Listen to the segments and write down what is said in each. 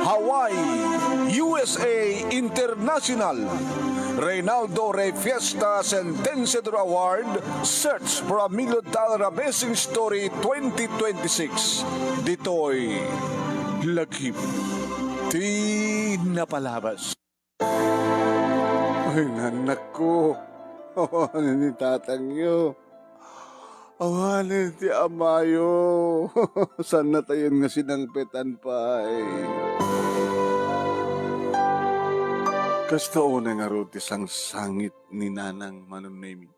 Hawaii, USA International, Reynaldo Rey Fiesta Sentenciador Award, Search for a $1 Million Amazing Story 2026. Dito'y lagip di napalabas. Ay, anak ko, awanan ni tatangyo. Awanan ti amayo. Sana tayo nga sinangpetan pa Kasta una nga ruti sang sangit ni Nanang Manunemi.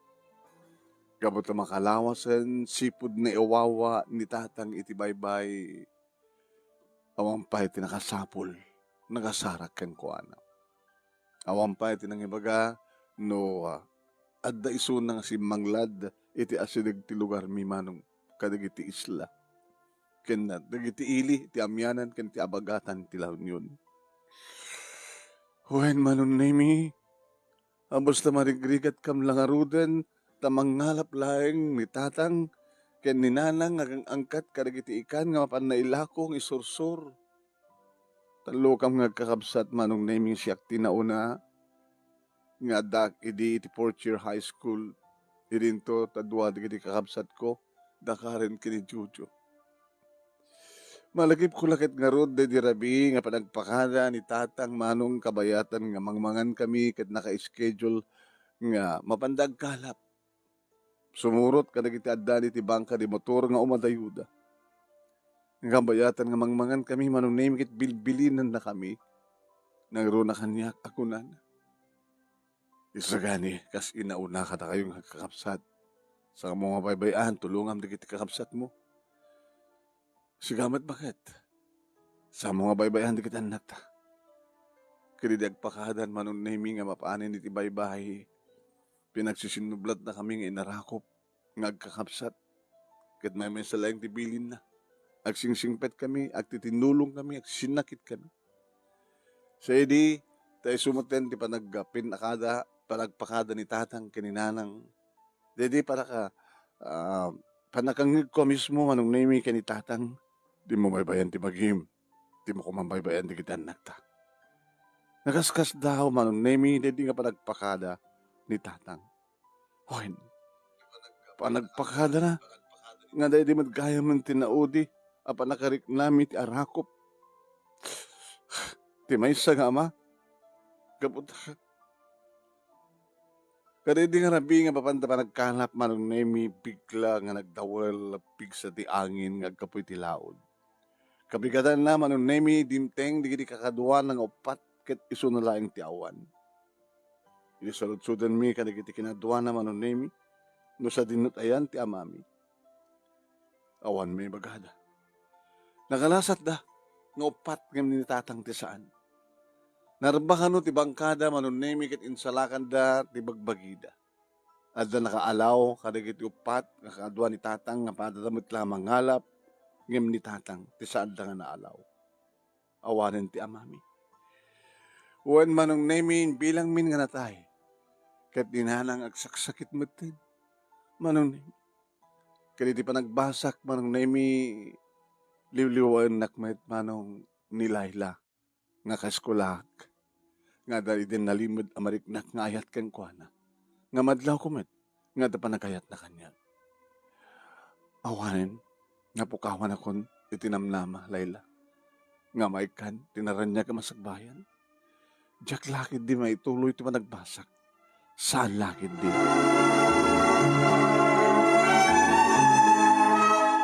Gabot na makalawasan, sipod na iwawa ni tatang itibaybay. Awang pa iti nakasapol, nakasarak kang kuana. Awang pa iti nang ibaga, no, adda iso nang si Manglad, iti asidag ti lugar mi manong kadag iti isla. Ken dagiti ili, ti amyanan, ken ti abagatan ti laon yun. Huwen Manunemi, abos na marigrigat kam lang aruden, tamang ngalap laeng ni tatang, ken ni Nanang agang angkat kadag iti ikan nga mapan na ilakong isursur. Talo kam nga kakabsat Manunemi siyak tinauna, nga dak idi iti 4th year high school, irinto tadwa iti kakabsat ko, dakaren kini Jojo. Malagip ko lakit nga rod di rabi nga panagpakada ni tatang manong kabayatan nga mangmangan kami ket naka-schedule nga mapandag kalap. Sumurot kadag iti addan iti bangka di motor nga umadayuda. Nga kabayatan nga mangmangan kami Manunemi ket bilbilinan na kami. Nagro na kanyak ako na. Isa gani kas inauna ka na kayong kakapsat. Sa mga baybayan tulungam di kiti kakapsat mo. Sigamat bakit? Sa mga baybayan di kita anak ta. Kinidag pakadan Manunemi nga mapaanin iti baybay. Pinagsisinublat na kami nga inarakop. Ngagkakapsat. Kat may salayang tibilin na. Agsingsingpet kami, agtitinulong kami, agsinakit kami. Sa edi, tayo sumuten ti panagpinakada, panagpakada ni tatang kininanang. Dedi para ka, panakangig ko mismo Manunemi kani tatang. Di mo baybayan ti maghim. Di mo kumambaybayan ti kita anak ta. Nagaskas daw Manunemi, dedi nga panagpakada ni tatang. Hoy, panagpakada na. Nga dahil di magkaya man tinaudi, apa nakariknami ti arakop. Ti maysa nga ama, kaputa ka. Kada di nga rabi nga papanta panagkalap Manunemi, bigla nga nagdawal lapig sa ti angin nga kapoy ti laod. Kabigatan na Manunemi, dimteng di kakadwa ng upat ket iso na laing ti awan. Inisalud-sudan mi kada kiti kinadwa na Manunemi, no sa dinutayan ti amami. Awan may bagada. Nakalasat da, nga upat ngam ni tatang ti saan. Narbakan no ti bangkada Manunemi ket insalakan da ti bagbagida. Adda nakaalaw kada kiti upat nga kadwa ni tatang nga padadamot lamang ngalap ngem ni tatang ti saan da nga naalaw. Awanen ti amami. Wen Manunemi bilang min nga natay. Ket dinanang agsaksakit metten. Manunemi. Kaya di pa nagbasak Manunemi liwliwan nakmet manong nilayla nga kaskulak. Nga dali din nalimod amariknak nga ayat ken kuana. Nga madlaw kumet nga da pa nagayat na kanya. Awanen nga pukawan akon itinamnama layla. Nga maikan tinaranya ka masagbayan. Diyak lakid di maituloy ti panagbasak. Saan lakid di?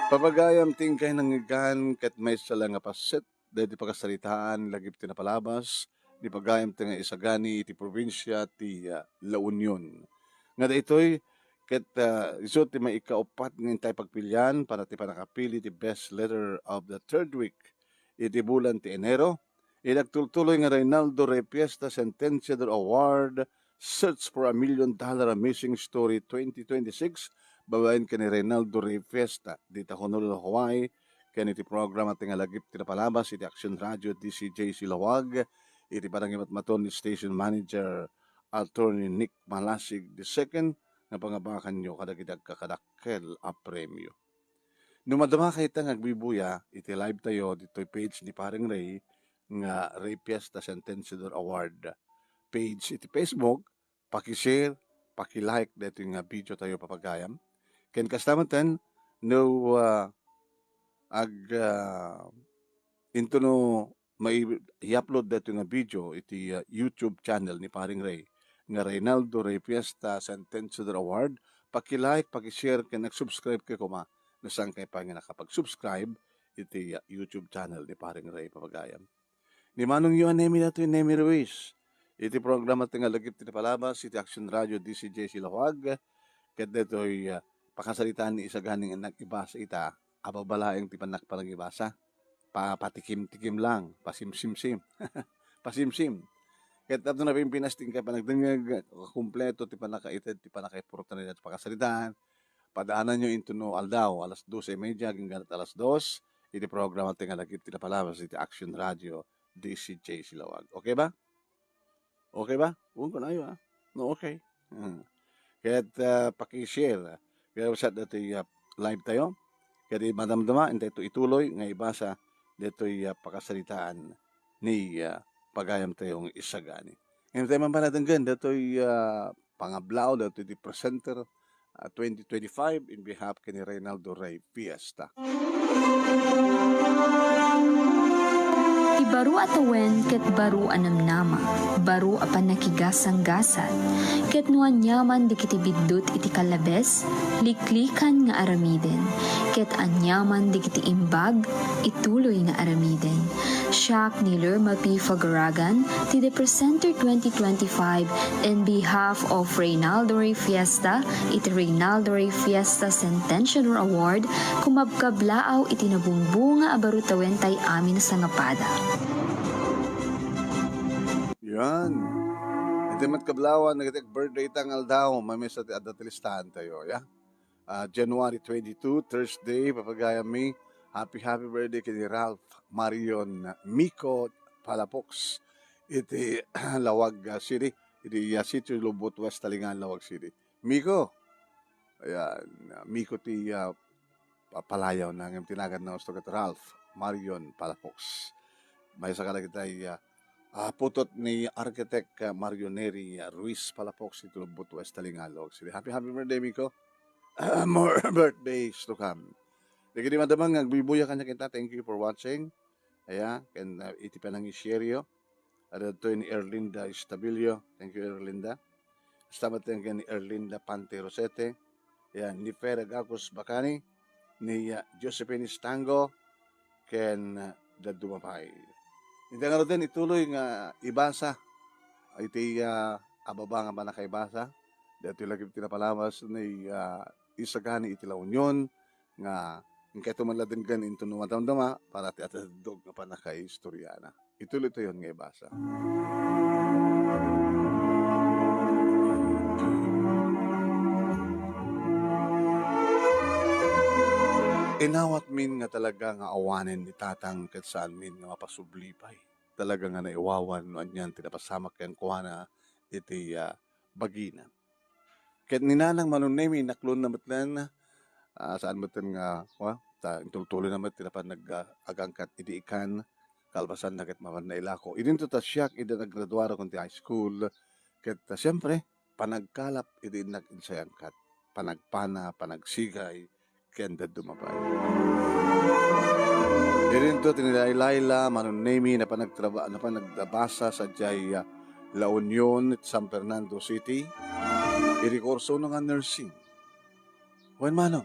Papagayam tingkay ng igan ket may sala nga paset dahil di pagkasalitaan lagip tinapalabas di pagayam tinga isagani iti probinsya ti La Union. Nga da ito'y ket iso ti may ikaupat ng intay pagpilian para ti panakapili ti best letter of the third week iti bulan ti Enero. Inagtultuloy nga Reynaldo Rey Fiesta Sentenciador Award Search for a $1 Million Amazing Story 2026 babaen kani Reynaldo Rey Fiesta dita Honolulu, Hawaii. Kani iti programa tingalagip tinapalabas iti Action Radio DCJ Silawag iti parangimat maton ni Station Manager Attorney Nick Malasig II nga pangabakan nyo kada kita kakadakkel a premyo. Numadama kay ta ngagbibuya, iti live tayo, dito'y page ni Paring Ray, nga Ray Fiesta Sentenciador Award page iti Facebook, paki-share, paki-like dito nga video tayo papagayam. Ken kastamatan, no ag into no may i-upload dito nga video iti YouTube channel ni Paring Ray nga Reynaldo Ray Fiesta Sentenciador Award. Paki-like, paki-share, ken nag-subscribe kay kuma nasang kay pa nga nakapag-subscribe iti YouTube channel ni Paring Ray papagayam. Ni manong yu anemi nato yung Nemi Ruiz. Iti programa tinga lagip ti palabas iti Action Radio DCJ Silawag. Ket detoy pakasalitan ni isa ganing anak ibasa ita ababalaeng ti panak parang ibasa. Patikim-tikim lang, pasimsim-sim. Pasimsim. Ket ato na pinasting ka panagdengeg kumpleto ti panakaited ti panakaiportunidad pakasalitan. Padaanan nyo into no aldaw alas 12:30 hanggang alas 2 iti programa tinga lagip ti palabas iti Action Radio DCJ Silawag. Okay ba? Okay ba? Huwag ko na yun, ha? No, okay. Kaya paki-share. Kaya sa dito live tayo. Kaya di madamdama, hindi ito ituloy. Nga ibasa, dito pakasalitaan ni pagayam tayong isagani. Ngayon tayo mampanatanggan, dito pangablao, dito di presenter 2025 in behalf kay ni Reynaldo Ray Fiesta. Ti baro atawen ket baro anamnama, baro apan nakigasang-gasat, ket nuan nyaman di kiti biddut iti kalabes, liklikan nga aramiden, ket anyaman di kiti imbag, ituloy nga aramiden. Siak ni Lerma P. Fagaragan, ti the presenter 2025 in behalf of Reynaldo Ray Fiesta, iti Reynaldo Ray Fiesta Sentenciador Award, kumabkablaaw iti nabungbunga abarutawen tay amin na sangapada. Yan. Iti matkablawan, nagatik birthday tangal daw, may sa adatilistahan tayo, ya? January 22, Thursday, papagaya mi, happy birthday kay Ralph Marion Miko Palapox. Iti Lawag City, iti Sitio Lubot West Talingan, Lawag City. Miko, ayan, Miko ti palayaw na ng tinagan na gusto kat Ralph Marion Palapox. May sakala kita putot ni Architect Mario Neri Ruiz Palapox ito Lubot West Talingan, Lawag City. Happy birthday, Miko. More birthdays to come. Lagi di madamang nagbibuya kanya kita. Thank you for watching. Ayan, and iti pa nang i-share yo. At ito ni Erlinda Estabilio. Thank you, Erlinda. Stamat ni Erlinda Pante Rosete. Ayan, ni Fera Gacos Bacani. Ni Josephine Stango. Ken Dadumapay. Hindi nga rin ituloy nga ibasa. Iti ababa nga manakaibasa. Dito lagi tinapalamas ni isagani iti La Union nga kaya tumaladin gan into numatamdama para ti atadog nga panakay istoryana. Ituloy ito yun nga ibasa. Inawat min nga talaga nga awanin ni tatang ket saan min nga mapasublipay. Talaga nga naiwawan no anyan tinapasamak ken kuana iti bagina. Ket ninanang manunemi naklon na matlan saan matlan nga tuloy naman tinapan nag-agangkat iti ikan kalpasan na ket maman na ilako. Idin to ta siyak ida naggraduara kunti high school ket siyempre panagkalap iti nag-insayangkat panagpana panagsigay ken dumapay. Idin to tinilayla manunemi na panagdabasa sa jay La Union San Fernando City. Irikorso nga nursing. Wen manong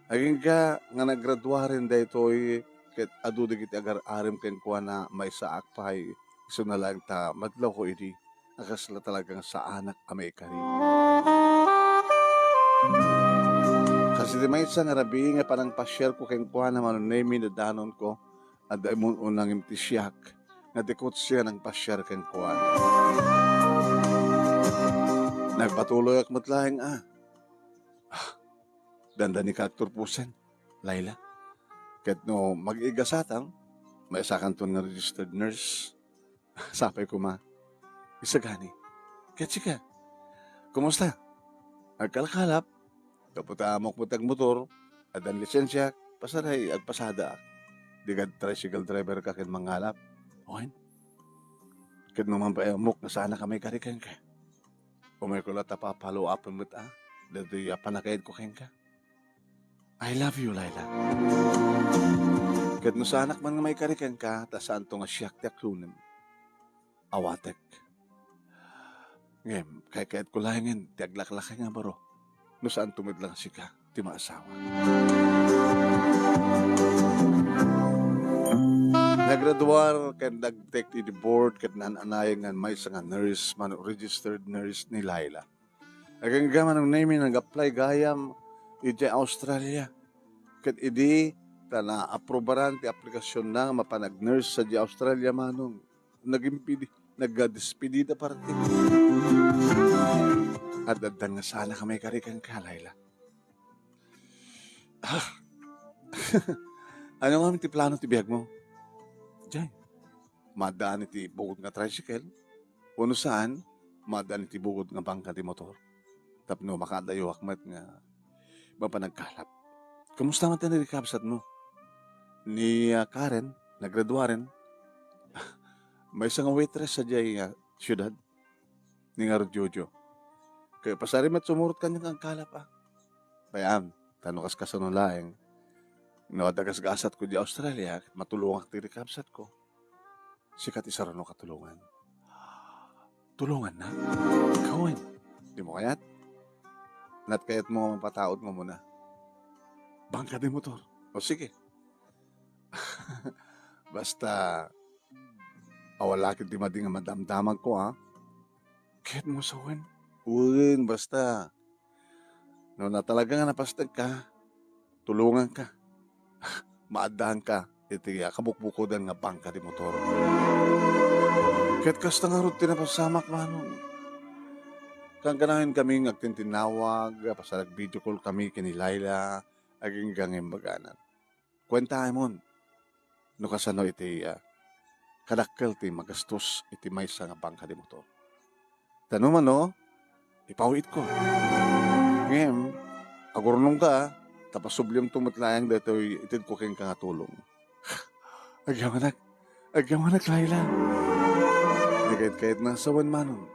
aging ka nga naggraduarin da ito'y ket adu digiti agar arim ken kuha na may saak pay iso na lang ta madlaw ko iti akasla talagang sa anak amay kari. Kasi di may isang arabi nga parang pa-share ko ken kuha na manunemi na danon ko at mo unang imtisyak nga dikot siya ng pa-share ken kuha. Nagpatuloy ak matlahing danda ni Kaktor Pusen, Laila. Ket no mag-igasatang, may sakanton nga registered nurse. Sapay ko isagani. Ket sika, kumusta? Agkalkalap, kaputa amok mo tag motor, adan lisensya, pasaray agpasada. Di ka tricycle driver ka kin mangalap. Okay? Kin naman pa amok na sana kami karikan ka. Umay ko lata pa follow up mo ta. Dito panakaid ko kin ka. I love you, Laila. Kat no sa anak man nga may karikan ka, ta saan to nga siyak tiyak lunem. Awatek. Ngem, kay kahit kulangin, tiaglaklakay nga baro. No saan tumidlang si ka, ti maasawa. Nagraduar, kay nag-take the board, kat nananayang nga may nga nurse, man registered nurse ni Laila. Agang gaman ang name nag-apply gayam, iti Australia. Kat idi, na aprobaran ti aplikasyon na mapanag-nurse sa di Australia manong. Nag-despedida parte. At dadan nga sana kami karikan ka, Laila. Ano nga ti plano ti biyag mo? Diyan. Madaan iti bugod nga tricycle. Uno saan, madaan iti bugod nga bangka ti motor. Tapno makadayo akmat nga mapanagkalap. Kamusta man tayo nakikabsat mo? Ni Karen, nagraduaren. May isang waitress sa jay syudad. Ni nga Jojo. Kaya pasari mat sumurot kanya ang kalap Bayam, tanong kas kasanong laeng. Nawadagas gasat ko di Australia, matulungan ti rekabsat ko. Sikat isa rin katulungan. Tulungan na? Kawin. Di mo kayat? Nat kayat mo mapataod mo muna. Bangka di motor. O sige. Basta awalakit di mading nga madamdamag ko Kahit mo sa uwin, basta. No na talaga nga napastag ka, tulungan ka. Maadahan ka, iti kabukbukodan nga bangka di motor. Kahit kasta nga rin tinapasamak manong. Kang ganahin kami agtintinawag, pasalag video call kami kini Laila, aging gangin baganan. Kwentahan mo, no kasano iti kadakkel ti magastos iti maysa nga bangka di motor. Tanong man no, ipawit ko. Ngayon, agurnong ka, tapos sublime tumatlayang dito itid ko kayong kangatulong. Agyaman Laila. Di kahit na sawan manon,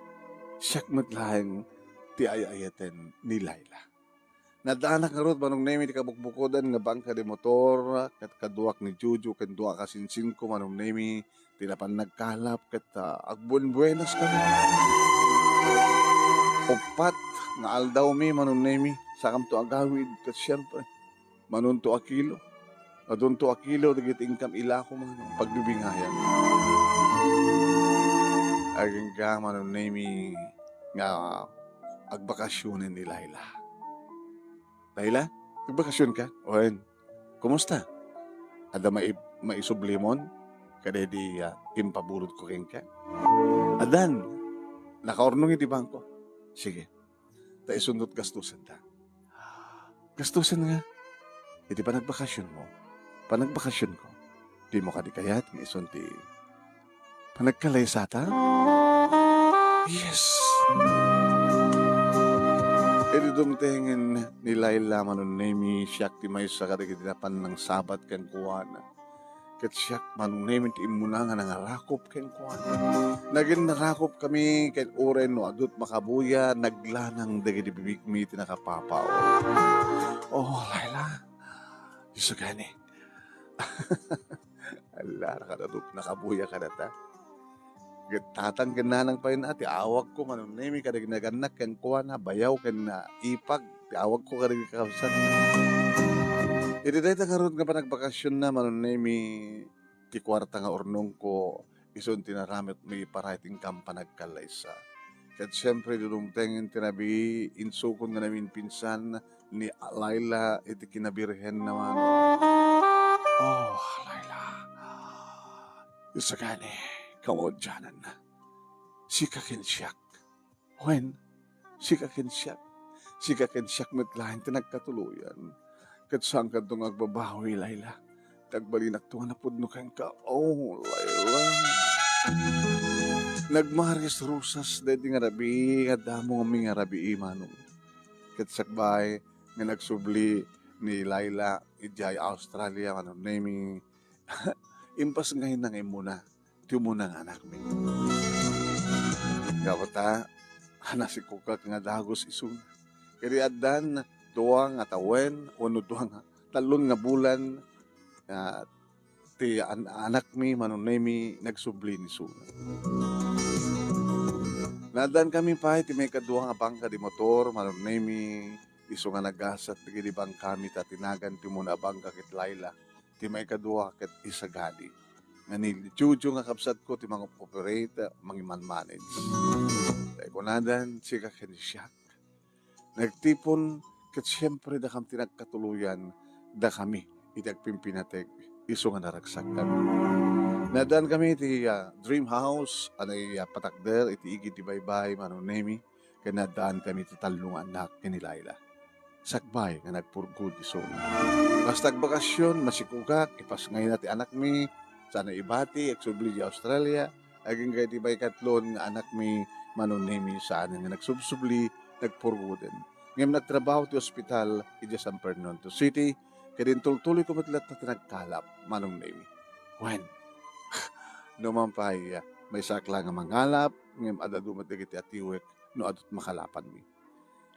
siyak matlayang ti ayayaten ni Laila. Nadaanak nga rod, manong name iti kabukbukodan nga bangka di motor, kat kaduak ni Juju, kat duak kasinsin ko, manong name, tinapan nagkalap, kat agbuen-buenas ka na. Upat, nga aldaw mi, manong name, sakam to agawid, kat siyempre, manon to akilo. Adun to akilo, dagit income ila ko, manong pagbibingayan. Aging ka, manong name, nga agbakasyonin ni Laila. Laila, nagbakasyon ka? Oen, kumusta? Ada maisublimon? Kada di impabulod ko rin ka? Adan, nakaornong iti bangko. Sige, taisundot gastusan ta. Gastusan nga. Iti panagbakasyon mo. Panagbakasyon ko. Di mo kadikayat, ng isunti. Panagkalaysa ta? Yes! Iti dumtengin ni Laila manon nemi siyak ti may sa kadagitinapan ng sabat ken kuwana. Ket siyak manon nemi ti imuna nga nangarakop ken kuwana. Naging narakop kami ken oren no adut makabuya naglanang dagiti bibig mi ti nakapapaw. Oh Laila. Isu gani. Ala nakadut nakabuya kadata. Tatang gananang pa yun ati, awag ko manon nemi kadag naganak ken kuha na, bayaw ken na ipag, awag ko kadag kakabsat. Iti dahi tangarod nga pa nagbakasyon na manon nemi, ti kwarta nga ornong ko, isun tinaramit may parating kampa nagkalaysa. Kat siyempre dudumtengin tinabi, insukon nga namin pinsan ni Laila, iti kinabirhen naman. Oh, Laila. Isa gani. Kawadyanan na. Sika siyak. When? Sika siyak. Sika siyak metlahin tinagkatuluyan. Kat saan ka itong agbabawi, Laila? Tagbalinak ito nga napudno kang ka. Oh, Laila. Nagmaris rusas dahil nga rabi, at damo nga mga rabi imanong. Kat sakbay, nga nagsubli, ni Laila ijay Australia name impas ngayon nang imuna ti muna nga anak mi gawata si kukak nga dagos isun kiri addan duwang nga tawen uno duwang talon nga bulan ti anak mi name nagsubli ni suna nadan kami pa iti may kaduwa nga bangka di motor name iso nga nagasat di bang kami tatinagan ti muna bangka kit Laila ti may kadua ket isagadi nga ni Juju nga kapsat ko ti mga operate mangiman manage dahil ko nadan siya ken siya nagtipon ket siyempre da kam tinagkatuluyan da kami itagpimpinateg iso nga naragsak kami nadan kami ti dream house anay patakder iti igi ti baybay name ken nadaan kami ti talong anak ni Laila sakbay nga nagpurgod iso. Basta bakasyon, masikugak, ipas ngayon natin anak mi, sana ibati, eksubli di Australia, aging kaya di bay katlon nga anak mi manunemi saan nga nagsubsubli, nagpurgoden. Ngayon nagtrabaho ti ospital, iti San Fernando City, kaya din tultuloy ko matlat na tinagkalap, manunemi. When? Naman pa may sakla nga mangalap, ngayon adadumat iti atiwek, no adot makalapan mi.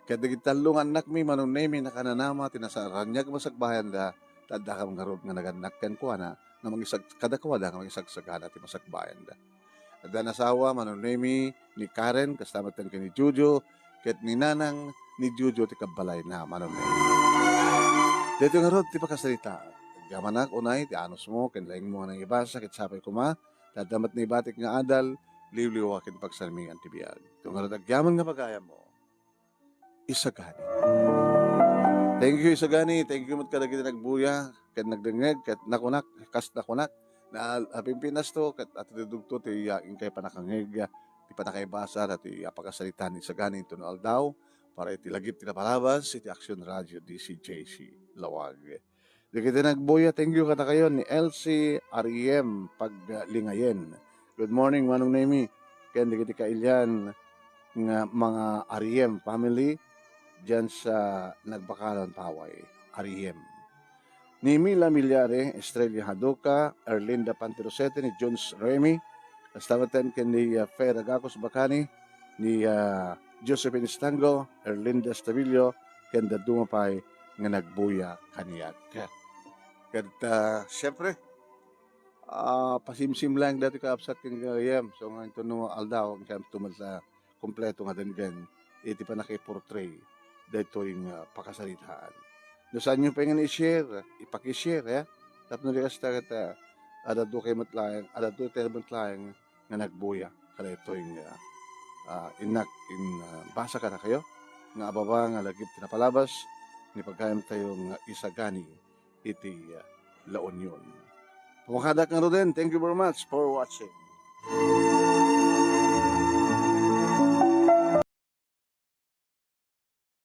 Kaya digitalong anak mi manunemi na kananama tinasaranyag masagbayan da tadda ka mga rod nga naganakkan ko na mangisag kadakwada nga mangisagsagana ti masagbayan da. Adda nasawa manunemi ni Karen kastamatan ni Jujo ket ni nanang ni Jujo ti kabalay na manunemi. Dito nga rod ti pakasalita. Yamanak unay ti anos mo ken laing mo nang ibasa ket sapay kuma tadamat ni batik nga adal liwliwa ken pagsalmingan ti biag. Ito nga rod agyaman nga pagayam mo. Isagani. Thank you Isagani, thank you mat kada kita nagbuya, ket nagdengeg, ket nakunak, kas nakunak, na Pimpinas to, ket atidugto ti ingkay panakangeg, ti panakaibasa, ti pagkasalita ni Isagani ito no aldaw, para iti lagip ti napalabas, iti Action Radio DCJC Lawag. Di kita nagbuya, thank you kata kayo ni LC REM Paglingayen. Good morning, manong nemi, ken di kita kailyan nga mga REM family, diyan sa Nagbakalan Paway, REM. Ni Mila Milyare, Estrella Hadoka, Erlinda Pantirosete, ni Jones Remy, kastamatan ken ni Fer Agacos Bacani, ni Josephine Estango, Erlinda Stavillo, ken da dumapay nga nagbuya kaniyak. Kaya siyempre, pasimsim lang dati kaapsat ken REM. So nga ito no aldaw, kaya tumal sa kompleto nga denggen, iti pa nakiportray dito yung pakasalitaan. No saan nyo pengen i-share, ipakishare, ya? Tapos narikas tagat, adado kayo matlayang, adado kayo matlayang nga nagbuya. Kaya ito yung basa ka na kayo, nga ababa nga lagip tinapalabas, ni pagkayam tayong Isagani, iti La Union. Pumakadak nga rin, thank you very much for watching.